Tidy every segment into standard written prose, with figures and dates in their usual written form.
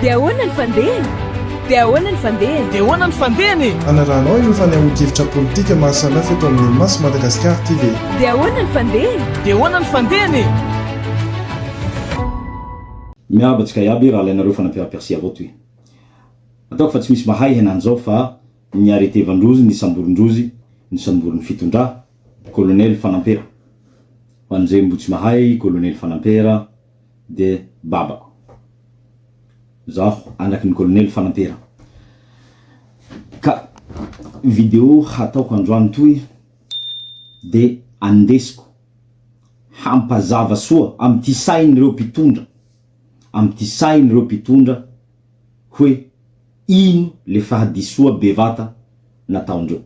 Dia ahoana ny fandehany? Dia ahoana ny fandehany? Dia ahoana ny fandehany? Anaranao ireo fanehoan-kevitra politika maro samihafa eto amin'ny Masy Madagasikara TV. Dia ahoana ny fandehany? Dia ahoana ny fandehany? Miabatsika iaby raha ilainareo fanampia-persia avao toy. Ataoko fa tsy misy mahay henan'izao fa ny aretevandrozy, ny samborindrozy, ny samborin'ny fitondrà, kolonely Fanampera. Ho an'izay mbo tsy mahay, kolonely Fanampera de babako. Zaho anaky ny kolonely Fanampera. Ka video hataoko androany toy de andesiko hampazava soa am'ty sain'ireo mpitondra, am'ty sain'ireo mpitondra hoe ino le fahadisoa bevata nataondreo.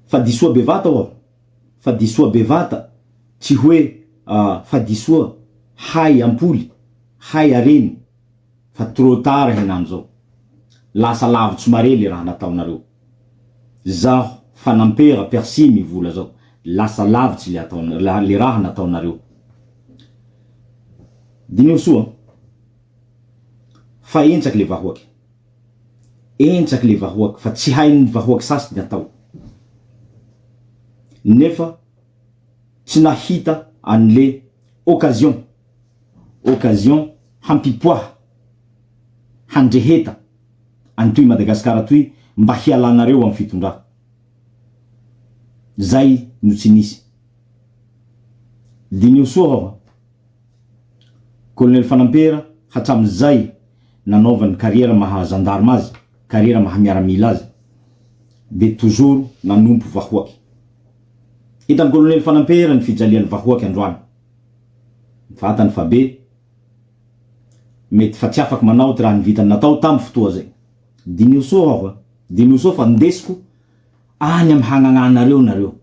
Fahadisoa bevata ho, fahadisoa bevata tsy hoe fahadisoa hay ampoly, hay areny, fa trop tard henany zao. Lasa lavitsy mare le raha nataonareo. Zaho Fanampera Persia mivola zao, lasa lavitsy le raha nataonareo. Dineo soa, fa entsaky le vahoaky. Entsaky le vahoaky, fa tsy hain'ny vahoaky sasy natao. Nefa tsy nahita an'le occasion hampipoaha, handreheta antoy Madagasikara toy mba hialanareo amin'ny fitondrà. Zay no tsy nisy. Dineo soa ho, kolonely Fanampera hatram'izay nanaovany kariera maha gendarme azy, kariera maha miaramila azy, de toujours nanompo vahoaky. Hitan'ny kolonely Fanampera ny fijalian'ny vahoaky androany. Fatany fa be mety fa tsy afaky manao ty raha nivitany natao tamy fotoa zay. Dineo soa ho, dineo soa fa ndesiko any amy hagnagnanareo nareo.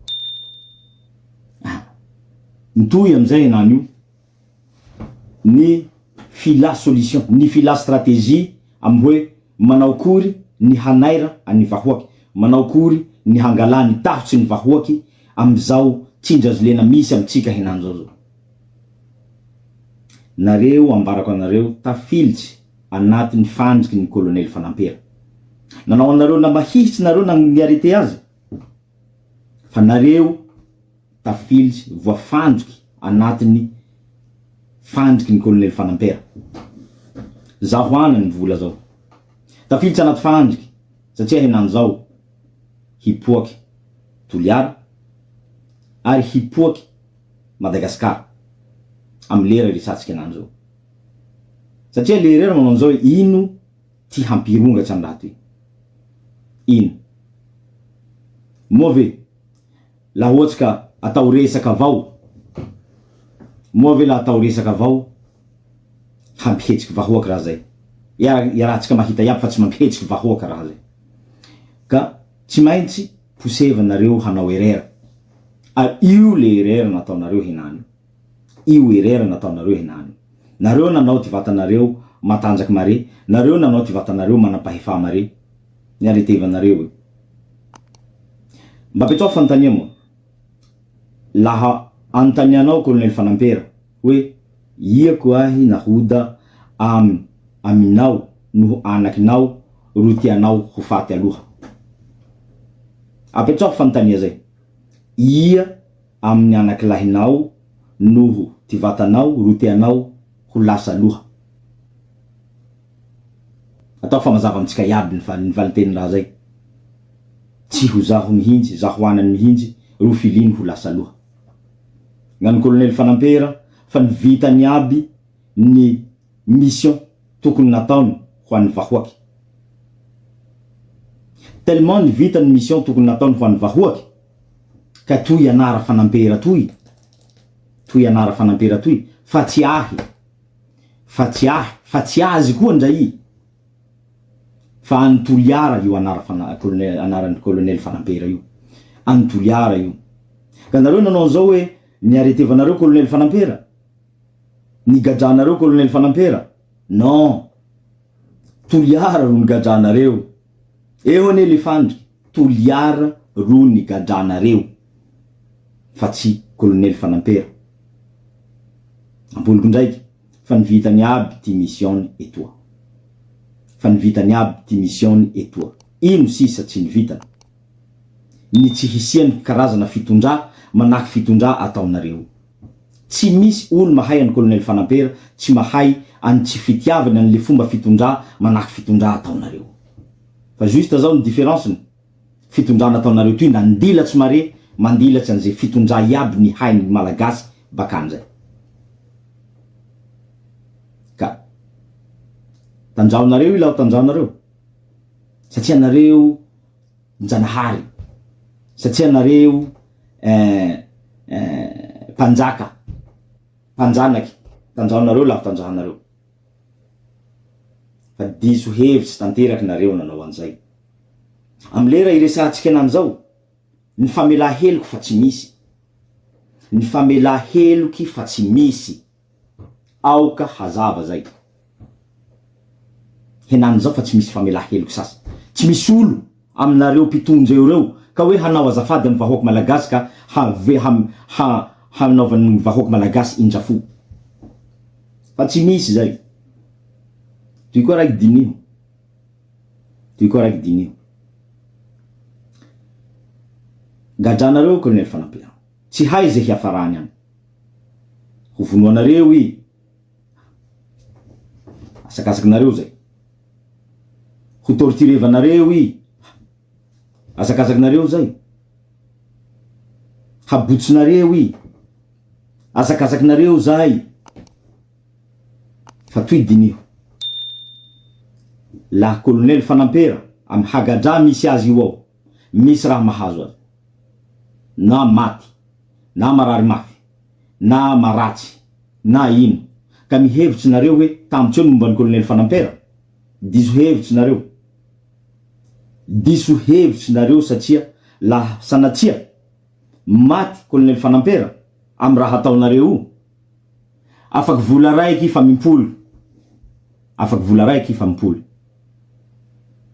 Ntoy am'izay henany io ny fila solution, ny fila stratégie amy hoe manao kory ny hanaira any vahoaky, manao kory ny hangala ny tahotsy ny vahoaky am'izao tsindrazy misy amitsika henany zao. Nareo ambarako anareo tafilitsy anatin'ny fandriky ny kolonely Fanampera. Nanao anareo na mahihitsy nareo na niarete azy, fa nareo tafilitsy voafandriky anatin'ny fandriky ny kolonely Fanampera. Zaho ana ny vola zao, tafilitsy anaty fandriky satria henany zao hipoaky Toliara ary hipoaky Madagasikara amy lera risatsika henany zao. Satria le rera manao an'izao ino ty hampirongatsy any raha toy. Ino? Moa ve laha ohatsy ka atao resaka avao, moa ve laha atao resaka avao hampihetsiky vahoaky raha zay. Iarahantsika mahita iaby fa tsy mampihetsiky vahoaky raha zay. Ka tsy maintsy posevanareo hanao erera. Io le erera nataonareo henany. Io erera nataonareo henany. Nareo nanao ty vatanareo matanjaky mare, nareo nanao ty vatanareo manampahefa mare, niaretevanareo. Mba petrao fanontania moa. Laha anontanianao kolonely Fanampera hoe iako ahy nahoda aminao noho anakinao ro tianao ho faty aloha. Apetrao fanontania zay. Ia amin'ny anakilahinao noho ty vatanao ro tianao ho lasa aloha. Atao fa mazava amitsika iaby ny valiteny raha zay. Tsy ho zaho mihintsy, zaho anany mihintsy ro filiny ho lasa aloha. Ngany kolonely Fanampera fa nivitany aby ny mission tokony nataony ho an'ny vahoaky. Tellement nivitany mission tokony nataony ho an'ny vahoaky ka toy anara Fanampera toy. Toy anara Fanampera toy fa tsy ahy. Fa tsy azy koa ndray. Fa Antoliara io anaran'ny kolonely Fanampera io. Antoliara io. Ka nareo nanao zao hoe niaretevanareo kolonely Fanampera, nigadranareo kolonely Fanampera. Non. Toliara ro nigadranareo. Eo ane le fandriky. Toliara ro nigadranareo. Fa tsy kolonely Fanampera. Ampoliko ndraiky fa nivitany aby ty mission etoa. fa nivitany aby ty mission etoa. Ino sisa tsy nivitany? Ny tsy hisiany karazana fitondrà manahaky fitondrà ataonareo. Tsy misy olo mahay any colonel Fanampera tsy mahay any tsy fitiavany an'le fomba fitondrà manahaky fitondrà ataonareo. Fa juste zao ny différence-ny fitondrà nataonareo toy nandilatsy mare mandilatsy an'izay fitondrà iaby ny hainy malagasy bakan'izay. Ka tanjaonareo ila tanjaonareo satria nareo njanahary, satria nareo mpanjanaky, tanjaonareo laha tanjahanareo. Fa diso hevitsy tanteraky nareo nanao an'izay. Amlera iresahantsika an'izao, ny famela heloky fa tsy misy. Ny famela heloky fa tsy misy. Aoka hazava zay. Henany zao fa tsy misy famela heloky sasy. Tsy misy olo aminareo pitondreo reo ka hoe hanao azafady amin'ny vahoaky malagasy ka hanaovan'ny vahoaky malagasy indrafo. Fa tsy misy zay. Toy koa raiky dinio. Toy koa raiky dinio. Gadranareo colonel Fanampera. Tsy hay zay hiafarany any. Ho vonoanareo i. Asakasakinareo zay. Ho torturevanareo i. Asakasakinareo zay. Habotsonareo i. Asakasakinareo zay. Fa toy dinio. La colonel Fanampera am hagadra misy azy io ao. Misy raha mahazo azy. Na maty, na marary mafy, na maratsy, na ino. Ka mihevitsy nareo hoe tamitseo momba ny colonel Fanampera. Diso hevitsy nareo. Diso hevitsy nareo satria la sanatria maty colonel Fanampera am raha ataonareo. Afaky vola raiky fa mimpoly. Afaky vola raiky fa mimpoly.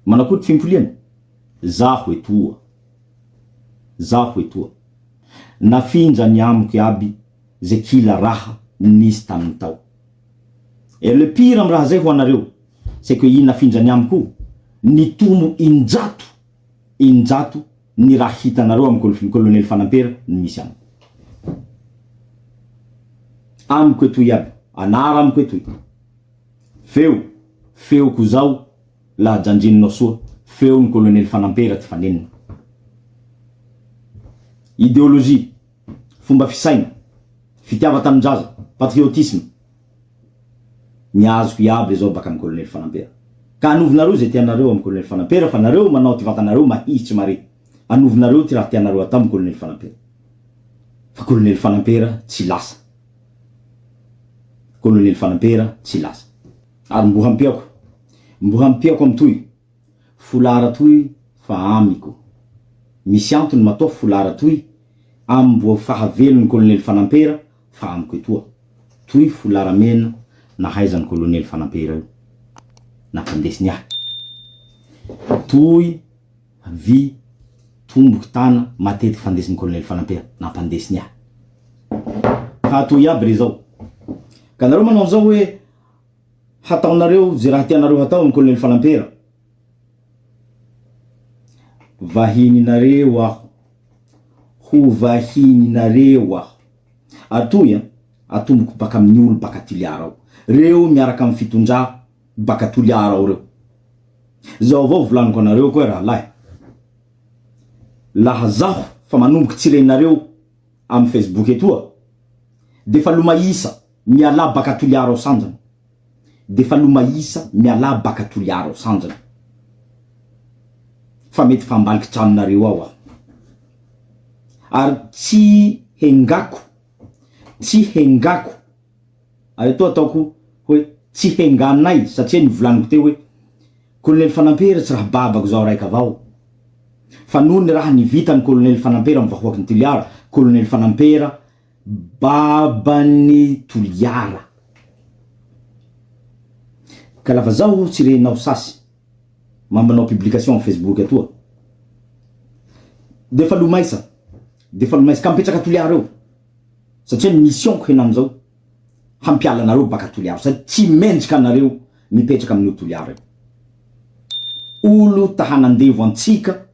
Manakory fimpoliana? Zaho etoa. Zaho etoa. Nafinja ny amiko aby ze kila raha nisy tamin'ny tao. Et le pire am raha zay ho anareo, c'est que i nafinja ny amiko ny tombo injato ny raha hitanareo amin'ny colonel Fanampera ny misy amiko. Amiko etoy aby, anara amiko etoy. Feo ko zao la janjininao soa, feo ny colonel Fanampera ty fanenina. Idéologie, fomba fisaina, fitiava tamindraza, patriotisme. Niazoko iaby zao baka amin'ny colonel Fanampera. Ka anovinareo zay tianareo amin'ny colonel Fanampera fa nareo manao ty vatanareo mahitsy mare. Anovinareo ty raha tianareo atao amin'ny colonel Fanampera. Fa colonel Fanampera tsy lasa. Colonel Fanampera tsy lasa. Ary mbo hampiako amtoy. Folara toy fa amiko. Misy antony matoa folara toy ambo fahavelo ny colonel Fanampera fa amiko etoa. Toy folara mena nahaizany colonel Fanampera io. Nampandesiny ahy. Toy vy tomboky tana matetiky fandesiny colonel Fanampera. Nampandesiny ahy. Fa toy aby re zao. Ka nareo manao zao hoe hataonareo ze raha tianareo hatao amin'ny colonel Fanampera. Vahininareo aho. Ho vahininareo aho. Atoy atomboko baka amin'ny olo baka Toliara ao. Reo miaraka amin'ny fitondrà baka Toliara ao reo. Zao avao volaniko anareo koa raha lahy. Laha zaho fa manomboky tsirenareo amin'ny Facebook etoa. Defa lomaisa miala baka Toliara ao sanjana. Defa lomaisa miala baka Toliara ao sanjana. Fa mety fambaliky tranonareo ao aho. Ary tsy hengako. Ary etoa ataoko hoe tsy henganay satria nivolaniko teo hoe colonel Fanampera tsy raha babako zao raiky avao. Fa noho ny raha nivitany colonel Fanampera amin'ny vahoaky ny Toliara, colonel Fanampera babany Toliara. Ka lafa zaho tsirenao sasy mambanao publication amin'ny Facebook atoa. Defa lomaisa ka mipetraka Toliara eo. Satria ny mission ko henany zao hampiala nareo baka Toliara. Satria tsy mendrika nareo mipetraka amin'ny Toliara eo. olo tahanandevo antsika,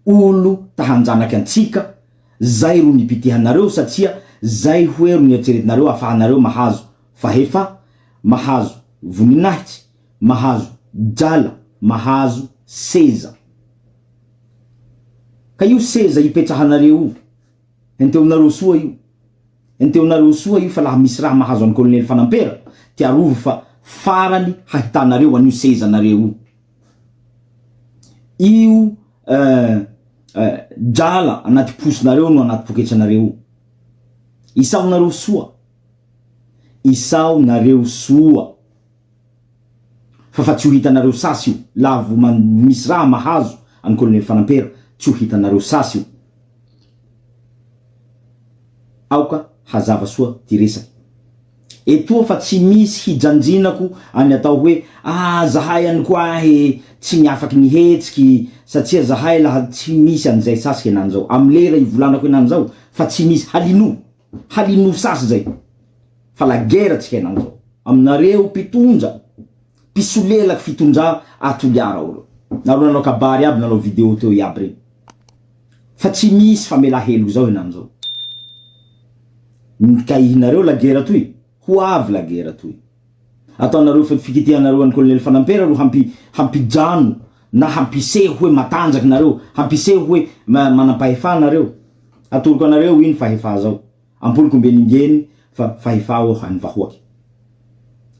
olo tahanjanaky antsika, zay ro nipitihanareo satria zay hoe ro nieritreretinareo afahanareo mahazo fahefa, mahazo voninahitsy, mahazo drala, mahazo seza. Ka io seza ipetrahanareo enteonareo soa io, enteonareo soa io fa laha misy raha mahazo an'ny colonel Fanampera tiarovo fa farany hahitanareo an'io sezanareo io drala anaty posinareo no anaty poketranareo. Isao nareo soa, isao nareo soa fa tsy ho hitanareo sasy io laha vo misy raha mahazo an'ny colonel Fanampera tsy ho hitanareo sasy io. Aoka hazava soa ty resaky etoa fa tsy misy hijanjinako any atao hoe zahay any koa tsy miafaky nihetsiky satria zahay laha tsy misy an'izay sasaky enan'izao amlera ivolanako enan'izao fa tsy misy halino sasy zay fa la guerre tsika enan'izao aminareo pitondra pisolelaky fitondra atoliara olo naro nanao kabary aby nanao video teo iaby regny fa tsy misy famela helo zao enan'izao. Nikahinareo la guerre toy ho avy la guerre toy ataonareo fikitihanareo an'ny colonel Fanampera ro hampijano na hampiseho hoe matanjaky nareo, hampiseho hoe manampahefanareo. Atoroko anareo ino fahefa zao ampoliko mbeningeny fa fahefa o any vahoaky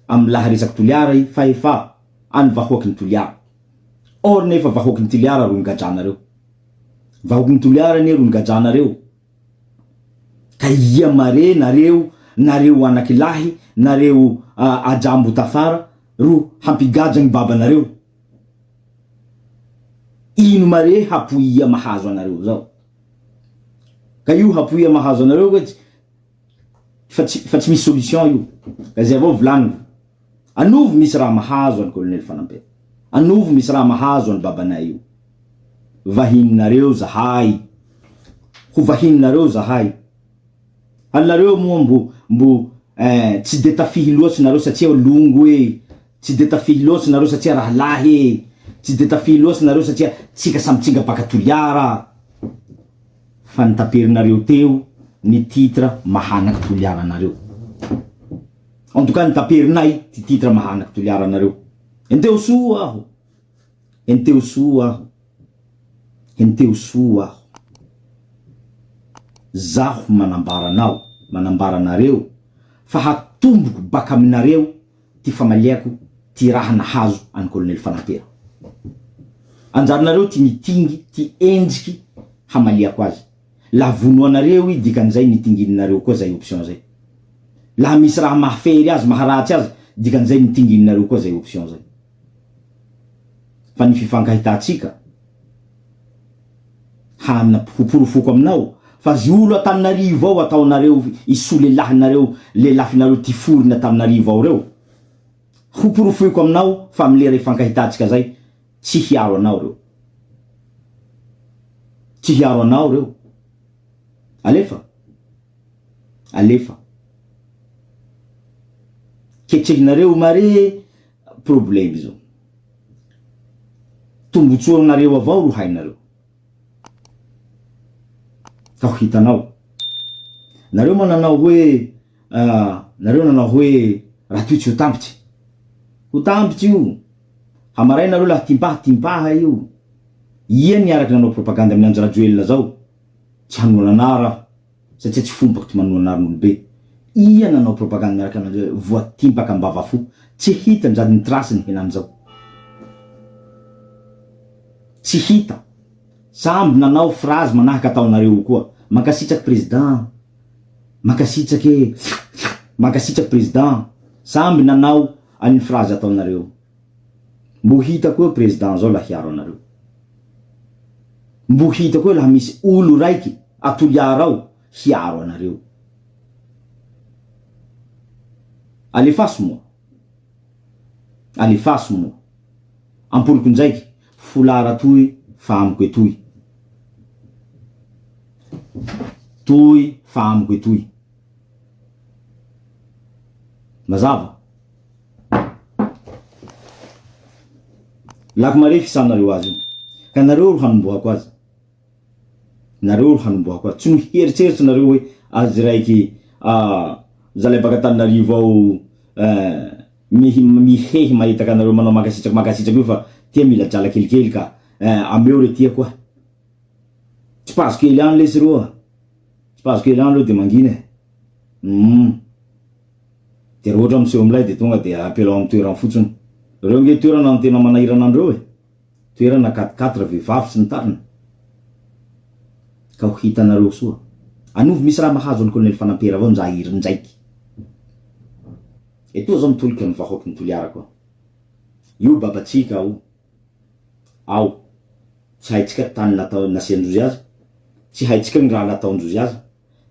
am laha resaky toliara i fahefa any vahoaky ny toliara. Or nefa vahoaky ny toliara ro ngajranareo, vahoaky ny toliara ne ro ngajranareo. Ka ia mare nareo anakilahy, nareo ajambo tafara ro hampigaja ny babanareo. Ino mare hapoia mahazo anareo zao. Ka io hapoia mahazo anareo hoe fa tsy misy solution io. Ka zay avao volany anovo misy raha mahazo an'ny colonel Fanampera, anovo misy raha mahazo an'ny babanay io. Vahininareo zahay, ho vahininareo zahay. Alareo moa mbo tsy de tafihy loatsy nareo satria longo tsy de tafihy loatsy nareo satria rahalahy tsy de tafihy loatsy nareo satria tsika samy tsinga baka toliara. Fa nitaperinareo teo ny titre mahanaky toliara nareo. En tout cas nitaperinay ty titre mahanaky toliara nareo. Enteo soa aho, enteo soa aho, enteo soa aho. Zaho manambaranareo fa hatomboko baka aminareo ty famaliako ty raha nahazo an'ny colonel Fanampera. Anjarinareo ty mitingy ty endriky hamaliako azy. La vonoanareo i dikan'izay nitingininareo koa zay option zay. Laha misy raha mahafery azy, maharatsy azy, dikan'izay nitingininareo koa zay option zay. Fa ny fifankahitatsika hoporofoko aminao fa zy olo ataminarivo ao ataonareo iso lelahinareo lelafinareo ty foriny ataminarivo ao reo hoporofoko aminao fa amilera ifankahitatsika zay tsy hiaro anao reo, tsy hiaro anao reo. Alefa ketrehinareo mare problème zao tombotsoanareo avao ro hainareo. Ka hitanao nareo mananao hoe raha toetsy ho tambitsy io hamaray nareo laha timpaha io. Ia niaraky nanao propaganda amin'ny Andry Rajoelina zao tsy hanoana raho satria tsy fompako ty manoana n'olobe. Ia nanao propaganda miaraky an'andreo voatimpaka ambava fo tsy hita ndrady ny trasiny henan'izao, tsy hita. Samby nanao phrase manahaky ataonareo koa mankasitraky président, mankasitraky président, samby nanao any phrase ataonareo. Mbo hita koa président zao la hiaro anareo, mbo hita koa laha misy olo raiky atoliara ao hiaro anareo. Alefaso moa ampoliko ndraiky folara toy fa amiko etoy, toy fa amiko etoy. Mazava lako mare fisanareo azy io. Ka nareo ro hanombohako azy. Nareo ro hanombohako azy. Tsy miheritreritra nareo hoe azy raiky zalay baka Tananarivo ao mihehy mahita ka nareo manao makasitraky io fa tia mila jala kelikely ka ameo re tia koa. Tsy pazo kely any lesy reo. Tsy pazo kely any reo de mangina. De roatra amseho amilay de tonga de apelao amin'ny toerana fotsiny. Reo nge toerana ny tena manahirana andreo e. Toerana 4-4 vehivavy sy ny tariny. Ka ho hitanareo soa. Anovy misy raha mahazo ny Colonel Fanampera avao njahiry ndraiky. Etoa zao mitolika ny vahoaky ny Toliara koa. Io babatsika ao. Tsy haitsika tany nasiandrozy azy. Tsy haitsika ny raha nataondrozy azy.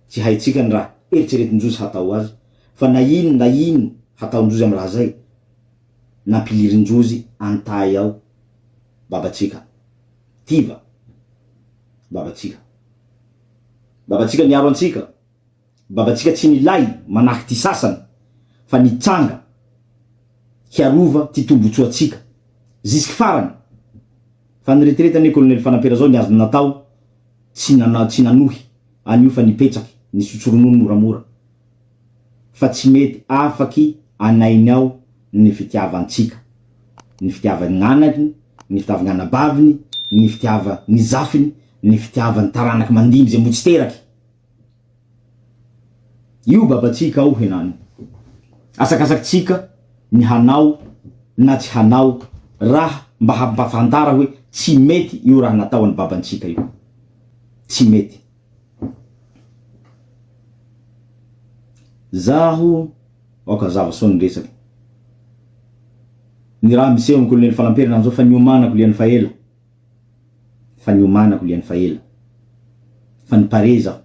Tsy haitsika ny raha eritreretindrozy hatao azy. Fa na ino hataondrozy amin'ny raha zay. Nampilirindrozy antay ao. Babatsika. Tiva. Babatsika. Babatsika niaro antsika. Babatsika tsy nilay manahaky ty sasany. Fa nitsanga. Hiarova ty tombotsoatsika. Zisky farany. Fa niretreta ny Colonel Fanampera zao niazo natao. Tsy nanohy. Anio fa nipetraky. Nisotsoronony moramora. Fa tsy mety afaky anainy ao ny fitiavantsika. Ny fitiava gn'anakiny, ny fitiava gn'anabaviny, ny fitiava ny zafiny, ny fitiava ny taranaky mandimby zay mbo tsy teraky. Io babatsika ao henany. Asakasakytsika ny hanao na tsy hanao raha mba hampafantara hoe tsy mety io raha natao ny babantsika io. Tsy mety. Zaho oka zava soa ny resaky. Ny raha miseho amin'ny Colonel Fanampera nanzao fa niomanako lian'ny faela. Fa niomanako lian'ny faela. Fa nipare zaho.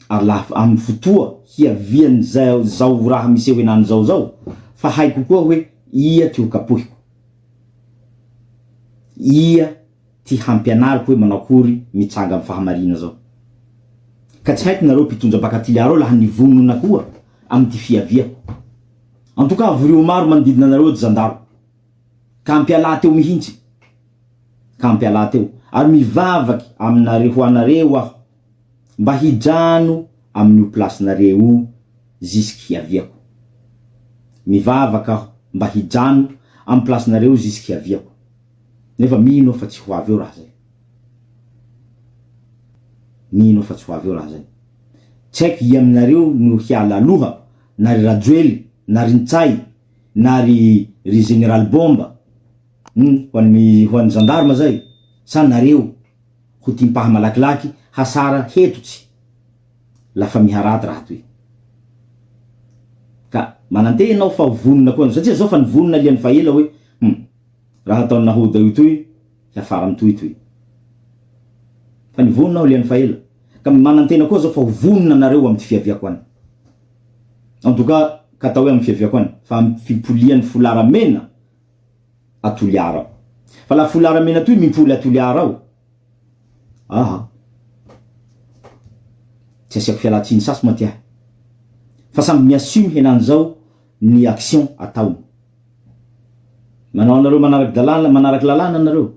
Ary laha amin'ny fotoa hiaviany zao raha miseho henany zao. Fa haiko koa hoe ia ty ho kapohiko. Ia ty hampianariko hoe manakory mitsanga amin'ny fahamarina zao. Ka tsy haiko nareo mpitondra baka Toliara laha nivonona koa amin'ny ty fiaviako. En tout cas voreo maro manodidina nareo ty zandaro. Ka ampiala teo mihintsy. Ka ampiala teo. Ary mivavaky aminareo ho anareo aho. Mba hijano amin'io plasinareo zisky hiaviako. Mivavaky aho mba hijano amin'ny plasinareo zisky hiaviako. Nefa mino fa tsy ho avy eo raha zay. Mino fa tsy ho avy eo raha zay. Tsy haiko i aminareo no hiala aloha, na ry Rajoely, na ry Ntsay, na ry Général Bomba. Ho an'ny gendarme zay. Sa nareo ho timpaha malakilaky hasara hetotsy. Lafa miharaty raha toy. Ka manante enao fa vonona koa. Satria zao fa nivonona lian'ny faela hoe raha ataony nahoda io toy, hiafara amin'ny toy. Fa nivonona aho lian'ny faela. Ka manantena koa zao fa vonona nareo amin'ny fiaviako any. En tout cas, ka atao hoe amin'ny fiaviako any. Fa amin'ny fipolian'ny folaramena a Toliara. Fa la folaramena toy mimpoly a Toliara ao. Tsy asiako fialatsiny sasy matia. Fa samby miassume henany zao ny action ataony. Manao nareo manaraky lalàna nareo.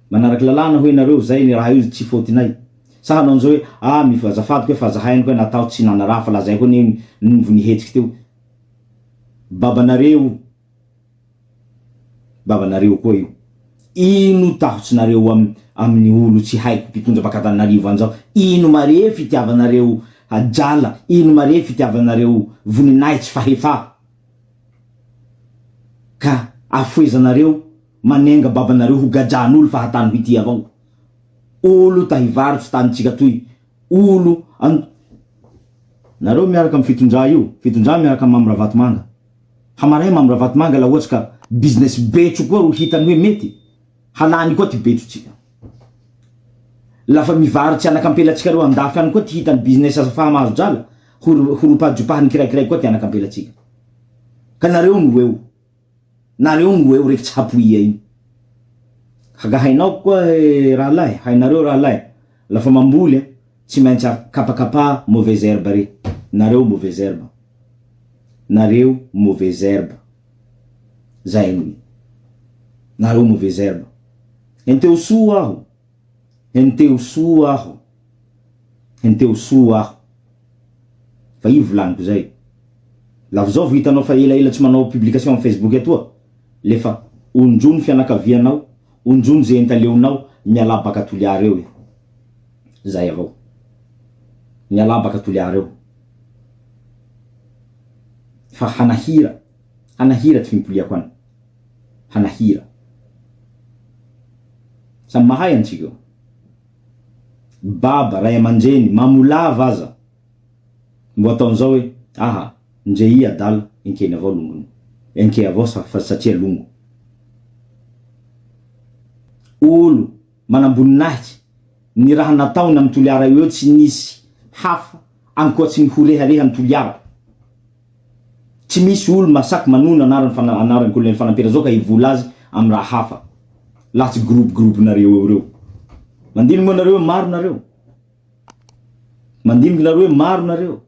Manaraky lalàna hoe nareo zay ny raha io tsy fôtinay. Sa hanao an'izao hoe mifazafady koe fa zahainy koe natao tsy nanaraha fa la zay koa ny nihetsiky teo. Babanareo koa io. Ino tahotsinareo amin'ny olo tsy haiko mpitondra baka Antananarivo an'izao. Ino mare fitiavanareo ajala. Ino mare fitiavanareo voninay tsy fahefa. Ka afoezanareo manenga babanareo ho gajan'olo fa hatany ho ity avao. Olo tahivarotsy tanitsika toy. Olo nareo miaraka amin'ny fitondra io. Fitondra miaraka amin'ny Mamoravatomanga. Hamaray Mamoravatomanga la ohatsy ka business betso koa ro hitany hoe mety. Halany koa ty betsotsika. Lafa mivarotsy anakampelatsika reo andafy any koa ty hitany business afa mahazo jala. Horopadropahany kiraikiray koa ty anakampelatsika. Ka nareo no eo. Nareo no eo reky tsy hapoia iny. Hainao koa raha lay. Hainareo raha lay. Lafa mamboly tsy maintsy kapakapa mauvaise herbe re. Nareo mauvaise herbe. Nareo mauvaise herbe. Zay no. nareo mauvaise herbe. Enteo soa aho. Enteo soa aho. Enteo soa aho. Fa io volaniko zay. La zao vitanao fa ela tsy manao publication Facebook etoa. Lefa onjony fianakavianao, onjony zay entaleonao miala baka toliara eo. Zay avao. Miala baka toliara eo. Fa hanahira ty fimpoliako any. Hanahira. Samy mahay antsika. Baba, ray aman-dreny, mamolava aza. Mbo ataon'izao hoe, aha, ndre i adala, enkeny avao longony. Enkeny avao satria longo. Olo manamboninahitsy, ny raha nataony amin'ny toliara eo tsy nisy hafa ankoatsy ny horehareha amin'ny toliara. Tsy misy olo masaky manona anarany kolonely fanampera zao ka hivola azy amin'ny raha hafa. Latsy groupe nareo eo reo. Mandiniky moa nareo maro nareo. Mandiniky nareo maro nareo.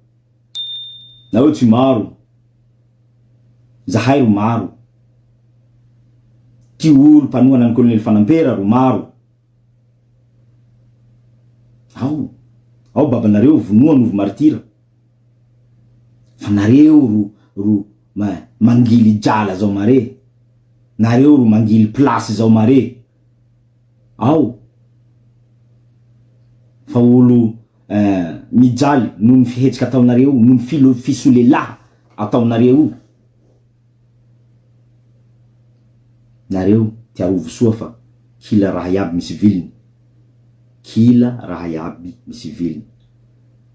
Nareo tsy maro. Zahay ro maro. Ty olo mpanohana ny kolonely fanampera ro maro. Ao baba nareo vonoa novo martira. Fa nareo ro mangily jala zao mare. Nareo ro mangily place zao mare. Ao. Fa olo mijaly noho ny fihetsiky ataonareo, noho ny fisolelaha ataonareo. Nareo tiarovo soa fa kila raha iaby misy viliny. Kila raha iaby misy viliny.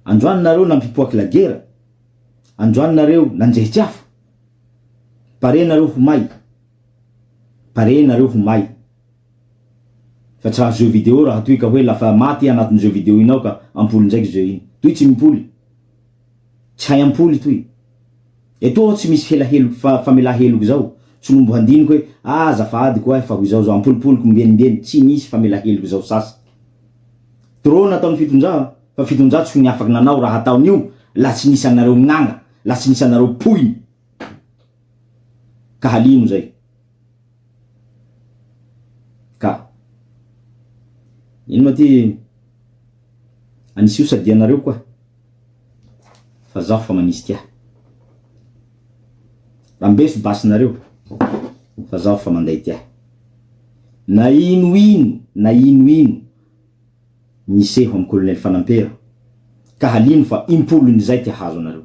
Androany nareo nampipoaky la gera. Androany nareo nanjehitsy hafa. Pare nareo homay. Pare nareo homay. Fa tsy raha jeu vidéo raha toy ka hoe lafa maty anatin'ny jeu vidéo inao ka ampoly ndraiky jeu iny. Toy tsy mimpoly. Tsy hay ampoly toy. Eto tsy misy famelaheloko zao. Tsy nombo handiniko hoe azafady koa fa hoy zao ampolipoliko mbenimbeny. Tsy misy famelaheloko zao sasy. Trop nataony fitonja, fa fitonja tsy ho niafaky nanao raha ataon'io la tsy nisy anareo gnanga, la tsy nisy anareo poiny. Ka halino zay. Ka ino ma ty anisy io sady anareo koa. Fa zaho fa manisy tia. Rambeso basinareo. Fa zaho fa manday tia. Na ino miseho amin'ny kolonely fanampera. Ka halino fa impolony zay ty hazo anareo.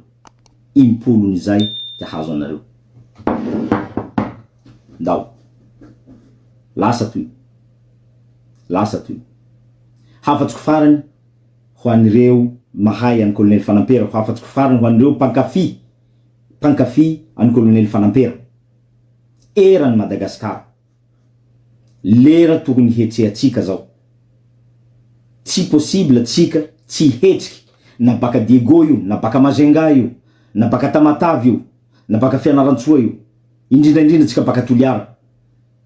Impolony zay ty hazo anareo. Ndao. Lasa toy. Hafatsiko farany ho anireo mahay amin'ny kolonely fanampera. Hafatsiko farany ho anireo pankafy amin'ny kolonely fanampera. Eran'ny Madagasikara. Lera tokony hetsehatsika zao. Tsy possible tsika tsy hetsiky na baka Diego io, na baka Mazenga io, na baka Tamatavy io, na baka Fianarantsoa io, indrindra tsika baka Toliara.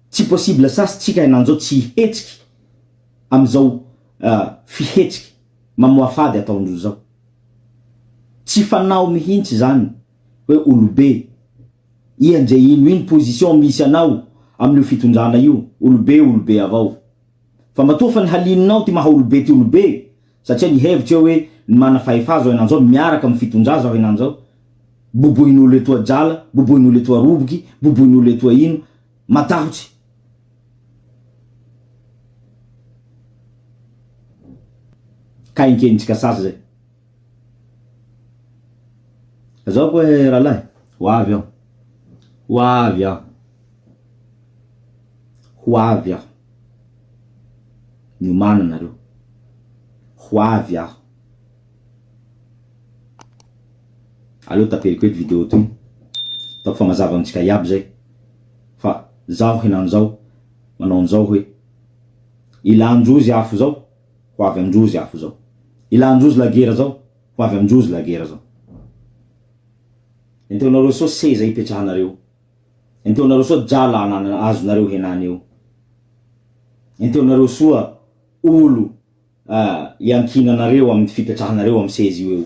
Tsy possible sasy tsika henanjao tsy hetsiky amizao fihetsiky mamoafady ataondro zao. Tsy fanao mihintsy zany hoe olobe iandre ino position misy anao amin'io fitondrana io, olobe avao. Fa matoa fa ny halinonao ty maha olobe ty olobe, satria ny hevitsy hoe mana fahefa zao henanjao miaraka amin'ny fitondra zao henanjao. Boboin'olo etoa jala, boboin'olo etoa roboky, boboin'olo etoa ino, matahotsy. Ka inkenitsika sasy zay. Zao koa rahalahy, hoavy aho. Niomana nareo. Hoavy aho. Aleo taperiko eto video toy. Taoko fa mazava amintsika iaby zay. Fa zaho henanjao manao an'izao hoe ilan-drozy afo zao, hoavy amindrozy afo zao. Ilan-drozy lagera zao, hoavy amindrozy lagera zao. Enteo nareo soa seza ipetrahanareo. Enteo nareo soa jala azonareo henany eo. Enteo nareo soa olo iankinanareo amin'ny fipetrahanareo amin'ny seza io eo.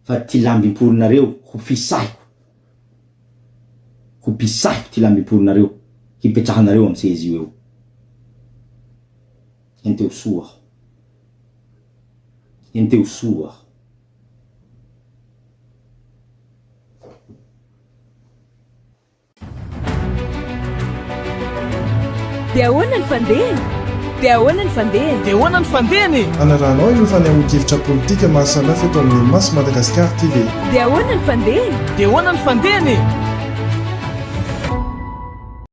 Fa ty lambim-poronareo ho ho mpisahiky ty lamim-polonareo hipetrahanareo amin'ny sezy io eo. Henteo soa. Henteo soa. Dia ahoana ny fandehany? Dia ahoana ny fandehany? Dia ahoana ny fandehany? Anaranao ireo fanehoan-kevitra politika maro samihafa eto amin'ny Mas Madagasikara TV. Dia ahoana ny fandehany? Dia ahoana ny fandehany?